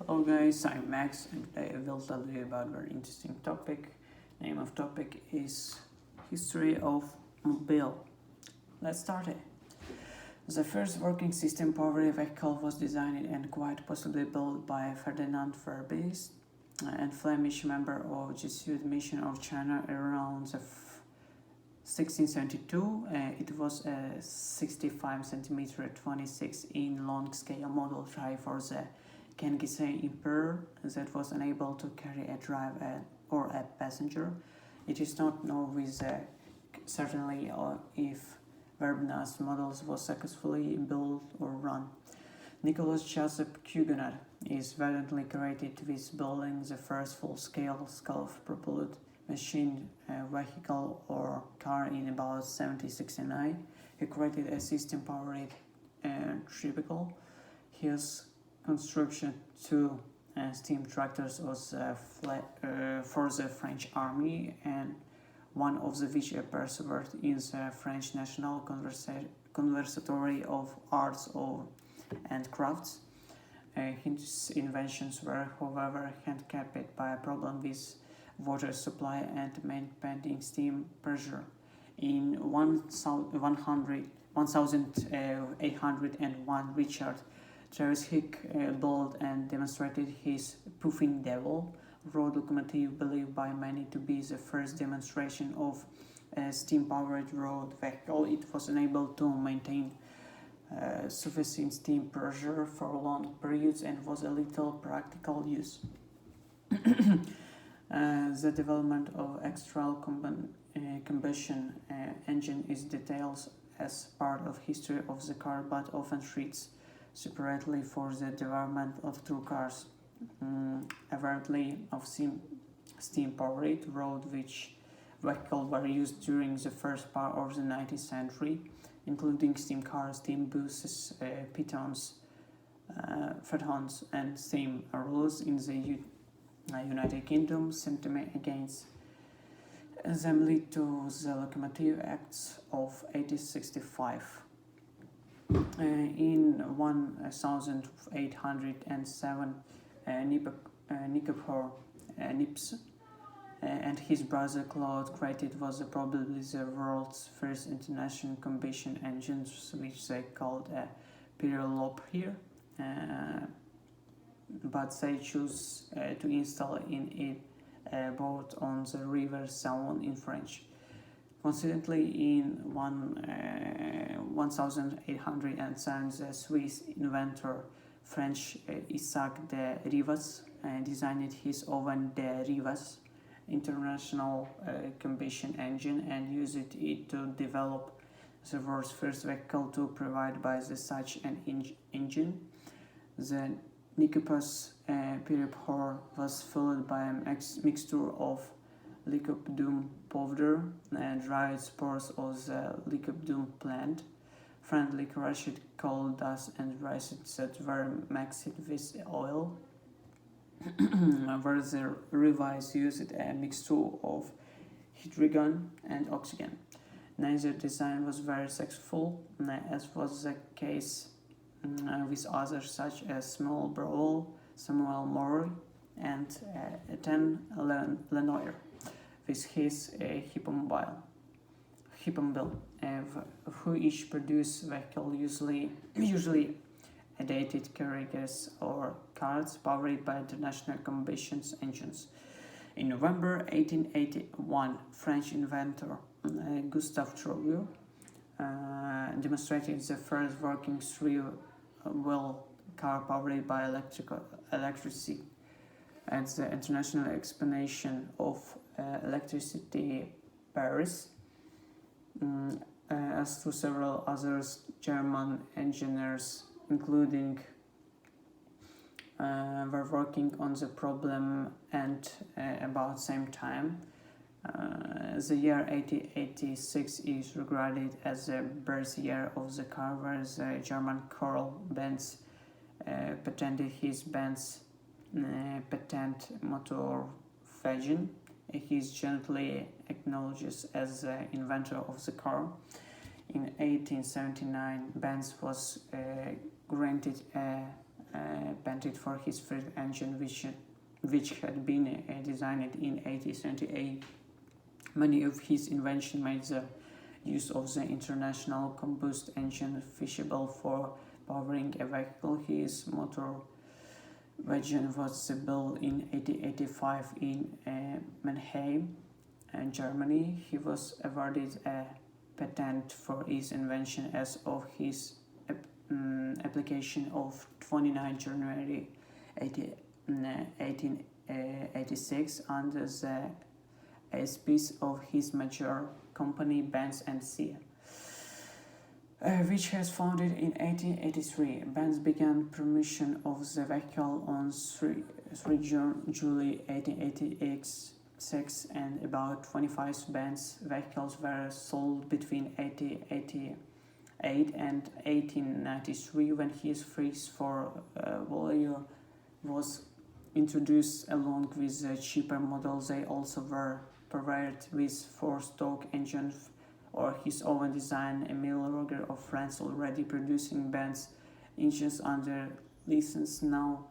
Hello guys, I'm Max and today I will tell you about a very interesting topic. Name of topic is History of Mobile. Let's start it. The first working system powered vehicle was designed and quite possibly built by Ferdinand Verbis, a Flemish member of Jesuit mission of China around 1672. It was a 65 cm 26 in long scale model try for the Kingllor Emperor that was unable to carry a driver or a passenger. It is not known with certainty if Verbna's models was successfully built or run. Nicholas Joseph Kingllor is valiantly credited with building the first full-scale self-propelled machine vehicle or car in about 1769. He created a system-powered tricycle. His construction two steam tractors was for the French army, and one of which persevered in the French National Conservatory of Arts and Crafts. His inventions were, however, handicapped by a problem with water supply and maintaining steam pressure. In 1801, Richard Trevithick built and demonstrated his Puffing Devil road locomotive, believed by many to be the first demonstration of a steam-powered road vehicle. It was unable to maintain sufficient steam pressure for long periods and was a little practical use. The development of external combustion engine is detailed as part of history of the car, but often treats separately for the development of true cars, apparently of steam-powered road which vehicles were used during the first part of the 19th century, including steam cars, steam buses, pitons, and steam rollers in the United Kingdom. Sentiment against them led to the Locomotive Acts of 1865. In 1807, Nicanor Nips and his brother Claude created was probably the world's first international combustion engines, which they called a Pirelop here, but they chose to install in it a boat on the River Saône in French. Coincidentally, in 1807, the Swiss inventor French Isaac de Rivas designed his own de Rivas international combustion engine and used it to develop the world's first vehicle to provide by such an engine. The Nicopas Pirelop was followed by a mixture of liquid powder and dried spores of the liquid plant, friendly crushed coal dust and raisins that were mixed with oil, where the Rivas used a mixture of hydrogen and oxygen. Neither design was very successful, as was the case with others such as Small Browell, Samuel Morey, and Etienne Lenoir with his Hippomobile, who each produced vehicles usually dated carriages or cars powered by international combustion engines. In November 1881, French inventor Gustave Trouillot demonstrated the first working three-wheel car powered by electricity at the International Exposition of Electricity Paris. As to several others, German engineers, including were working on the problem, and about the same time. The year 1886 is regarded as the birth year of the car, where the German Karl Benz patented his Benz patent Motorwagen. He is generally acknowledged as the inventor of the car. In 1879, Benz was granted a patented for his first engine, which had been designed in 1878. Many of his inventions made the use of the international combustion engine feasible for powering a vehicle. His motor wagon was built in 1885 in Mannheim, Germany. He was awarded a patent for his invention as of his application of 29 January 1886 under the auspices of his major company Benz and Cia, which was founded in 1883. Benz began production of the vehicle on 3 July 1886, and about 25 Benz vehicles were sold between 1888 and 1893, when his freeze for Volvo was introduced along with the cheaper models. They also were provided with 4-stroke engines or his own design. Emile Roger of France, already producing Benz engines under license, now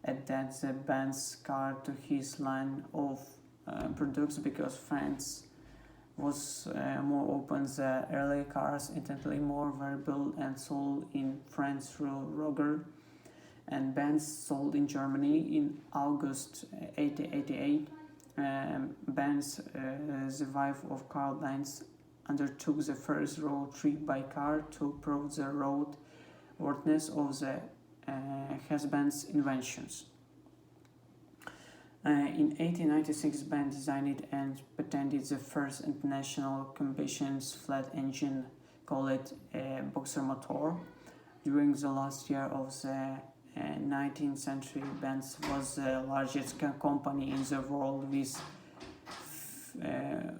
added the Benz car to his line of products because France was more open. The early cars intensely more were built and sold in France through Roger, and Benz sold in Germany. In August 1888, Benz, the wife of Karl Benz, undertook the first road trip by car to prove the roadworthiness of the husband's inventions. In 1896, Benz designed and patented the first international combustion flat engine, called a boxer motor. During the last year of the 19th century, Benz was the largest company in the world with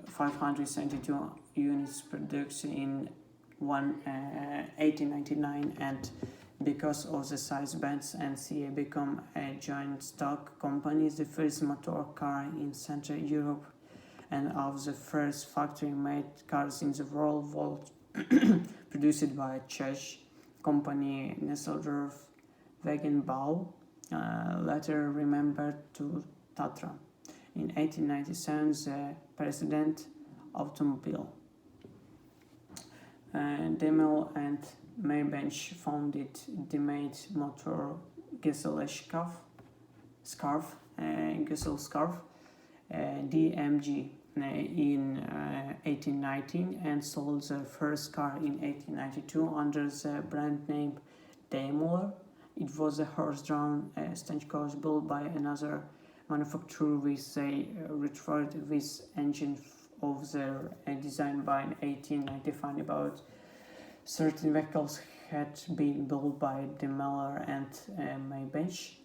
572 units produced in 1899, and because of the size, Benz and Cia become a joint stock company. The first motor car in Central Europe and of the first factory-made cars in the world was produced by a Czech company, Nesseldorf Wagenbau, later remembered to Tatra. In 1897, the President Automobile Demel and Maybench founded Demate Motor Gesellschaft DMG in 1819 and sold the first car in 1892 under the brand name Daimler. It was a horse-drawn stagecoach built by another manufacturer with a retrofitted with engine of their design. By 1895, about 13 vehicles had been built by Daimler and Maybench,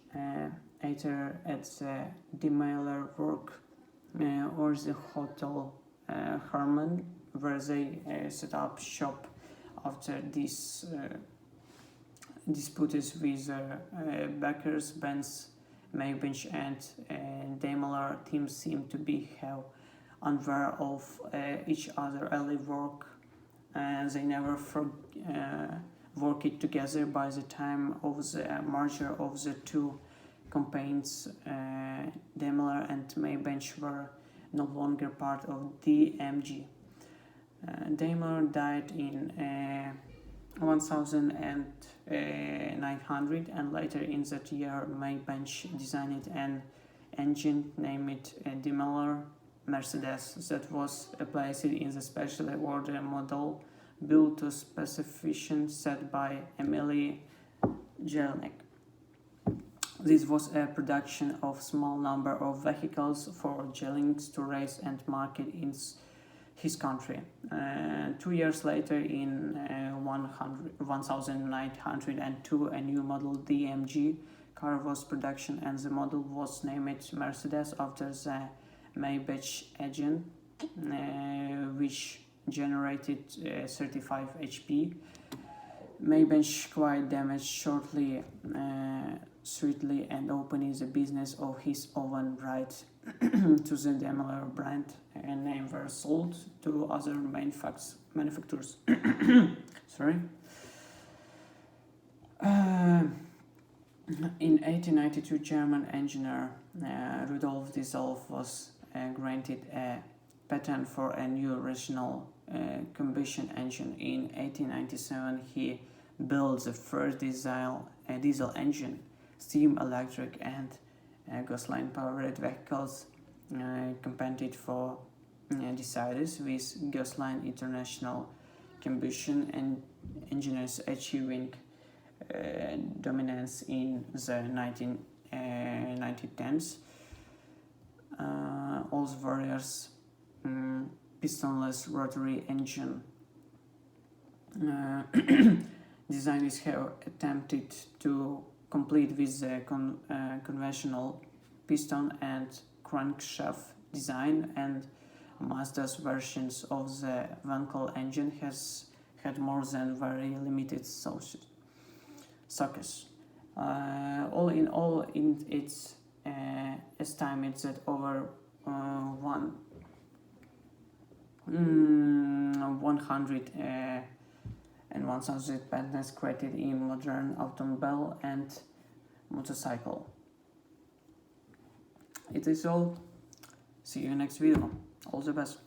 either at the Daimler work or the Hotel Hermann, where they set up shop. After this disputes with backers, Benz, Maybench and Daimler teams seem to be unaware of each other early work. They never worked together. By the time of the merger of the two companies, Daimler and Maybench were no longer part of DMG. Daimler died in 1900, and later in that year, Maybench designed an engine named Daimler Mercedes that was placed in the special order model built to specifications set by Emile Jelnek. This was a production of small number of vehicles for Jelnek to race and market in his country. 2 years later, in 1902, a new model DMG car was production, and the model was named Mercedes after the Maybench engine, which generated 35 HP. Maybench quite damaged shortly, sweetly, and opening the business of his own right to the Daimler brand, and name were sold to other manufacturers. Sorry. In 1892, German engineer Rudolf Diesel was granted a patent for a new rational combustion engine. In 1897, he built the first diesel engine, steam, electric, and gasoline-powered vehicles competed for deciders with gasoline international combustion and engineers achieving dominance in the 1910s. All various pistonless rotary engine designers have attempted to complete with the conventional piston and crankshaft design, and Mazda's versions of the Wankel engine has had more than very limited sockets. All in all, in its estimates that over 100 and 1,000 patents created in modern automobile and motorcycle. It is all. See you next video. All the best.